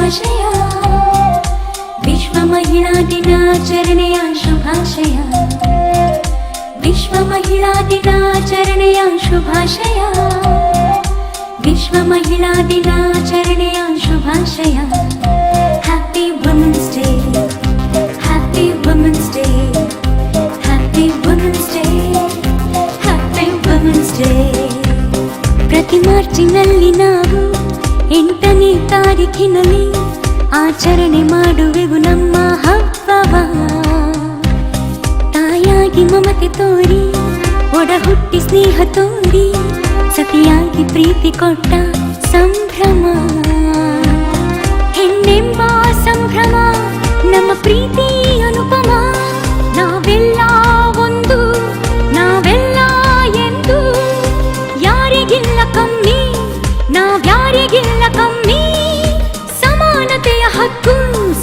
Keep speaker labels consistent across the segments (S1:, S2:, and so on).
S1: ಶುಭಾಶಯ. ವಿಶ್ವ ಮಹಿಳಾ ದಿನಾಚರಣೆಯ ಶುಭಾಶಯ. ವಿಶ್ವ ಮಹಿಳಾ ದಿನಾಚರಣೆಯ ಶುಭಾಶಯ. ವಿಶ್ವ ಮಹಿಳಾ ದಿನಾಚರಣೆಯ ಶುಭಾಶಯ. Happy women's day, happy women's day, happy women's day, happy women's day. ಪ್ರತಿ ಮಾರ್ಚಿನಲ್ಲಿ ನಾವು 8ನೇ ತಾರೀಖಿನಲ್ಲಿ ಆಚರಣೆ ಮಾಡುವೆವು ನಮ್ಮ ಹಬ್ಬವ. ತಾಯಾಗಿ ಮಮತೆ ತೋರಿ, ಒಡ ಹುಟ್ಟಿ ಸ್ನೇಹ ತೋರಿ, ಸತಿಯಾಗಿ ಪ್ರೀತಿ ಕೊಟ್ಟ ಸಂಭ್ರಮ. ಹೆಣ್ಣೆಂಬ ಸಂಭ್ರಮ, ನಮ್ಮ ಪ್ರೀತಿ ಅನುಪಮ. ನಾವೆಲ್ಲ ಒಂದು, ನಾವೆಲ್ಲ ಎಂದು, ಯಾರಿಗಿಲ್ಲ ಕಮ್ಮಿ, ನಾವ್ಯಾರಿಗಿಲ್ಲ ಕಮ್ಮಿ. ಸಮಾನತೆಯ ಹಕ್ಕು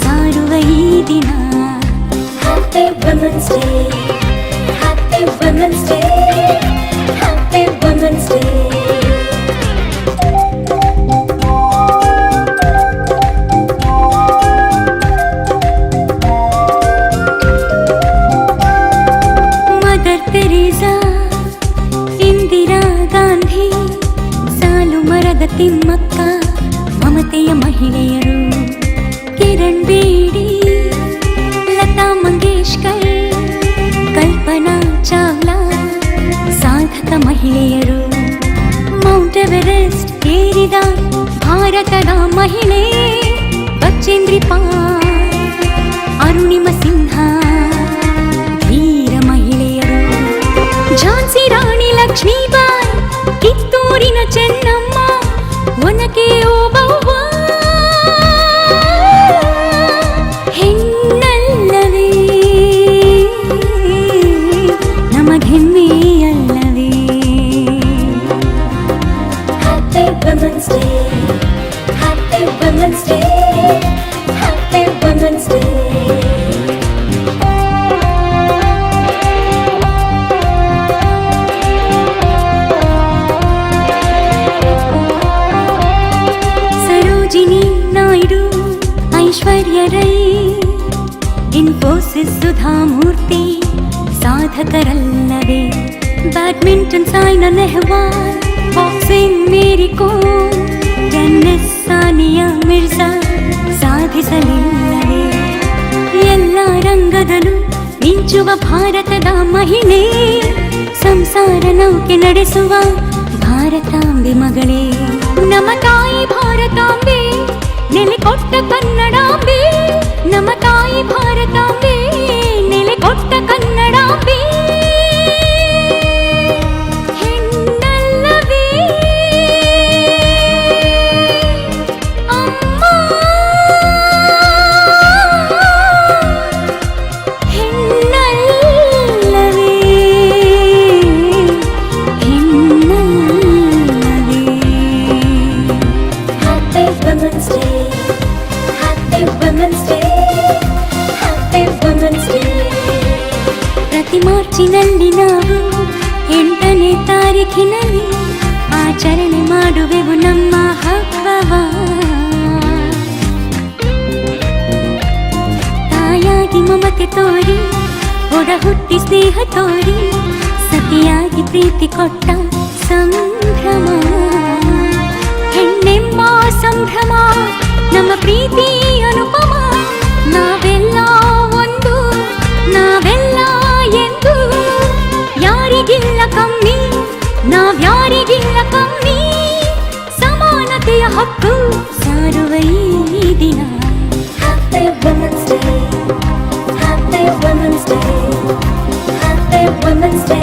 S1: ಸಾರುವ ಈ ದಿನ. Happy women's day, happy women's day, happy women's day. Mother Teresa, Indira Gandhi, Saalu Marada Thimmakka, ಮಮತೆಯ ಮಹಿಳೆಯರು. ಕಿರಣ್ ಬೇಡಿ, ಲತಾ ಮಂಗೇಶ್ಕರ್, ಕಲ್ಪನಾ ಚಾವ್ಲಾ, ಸಾಧಕ ಮಹಿಳೆಯರು. ಮೌಂಟ್ ಎವರೆಸ್ಟ್ ಏರಿದ ಭಾರತದ ಮಹಿಳೆ ಬಚೇಂದ್ರಿ ಪಾಲ್, ಅರುಣಿಮ ಸಿನ್ಹ, ಧೀರ ಮಹಿಳೆಯರು. ಝಾನ್ಸಿ ರಾಣಿ ಲಕ್ಷ್ಮೀಬಾಯಿ, ಕಿತ್ತೂರಿನ ಚೆನ್ನಮ್ಮ, ಒನಕೆ ಓಬವ್ವ. ಹೆಣ್ಣಲ್ಲವೇ ನಮಗೆಮ್ಮೆಯಲ್ಲವೇ. Happy women's day, happy women's day, happy women's day. Sarojini Naidu, Aishwarya Rai, Infosys Sudha Murty, ಸಾಧಕರಲ್ಲವೇ. Badminton Saina Nehwal, boxing Mary Kom, tennis Sania Mirza, ಸಾಧಿಸಲಿಲ್ಲವೇ. ಎಲ್ಲ ರಂಗದಲ್ಲೂ ಮಿಂಚುವ ಭಾರತದ ಮಹಿಳೆ, ಸಂಸಾರ ನೌಕೆ ನಡೆಸುವ ಭಾರತಾಂಬೆ ಮಗಳೇ. ನಮ್ಮ ತಾಯಿ ಭಾರತಾಂಬೆ, ನೆಲೆಕೊಟ್ಟ ಕನ್ನಡಾಂಬೆ. ನಮ್ಮ ತಾಯಿ ಭಾರತಾಂಬೆ, ನೆಲೆಕೊಟ್ಟ ಕನ್ನಡಾಂಬೆ. ಹೆಣ್ಣಲ್ಲವೇ ಅಮ್ಮ, ಹೆಣ್ಣಲ್ಲವೇ, ಹೆಣ್ಣಲ್ಲವೇ. Happy women's day, happy women's day, happy women's day. ಪ್ರತಿ ಮಾರ್ಚಿನಲ್ಲಿ ನಾವು 8ನೇ ತಾರೀಖಿನಲ್ಲಿ ಆಚರಣೆ ಮಾಡುವೆವು ನಮ್ಮ ಹಬ್ಬವ. ತಾಯಾಗಿ ಮಮತೆ ತೋರಿ, ಒಡ ಹುಟ್ಟಿ ಸ್ನೇಹ ತೋರಿ, ಸತಿಯಾಗಿ ಪ್ರೀತಿ ಕೊಟ್ಟ ಸಂಭ್ರಮ. ಹೆಣ್ಣೆಂಬ ಸಂಭ್ರಮ, ನಮ್ಮ ಪ್ರೀತಿ ಅನುಪಮ. ನಾವೆಲ್ಲ ಒಂದು, ನಾವೆಲ್ಲ ಎಂದು, ಯಾರಿಗಿಲ್ಲ ಕಮ್ಮಿ, ನಾವ್ಯಾರಿಗಿಲ್ಲ ಕಮ್ಮಿ. ಸಮಾನತೆಯ ಹಕ್ಕು ಸಾರುವ ಈ ದಿನ. Happy women's day, happy women's day, happy women's day.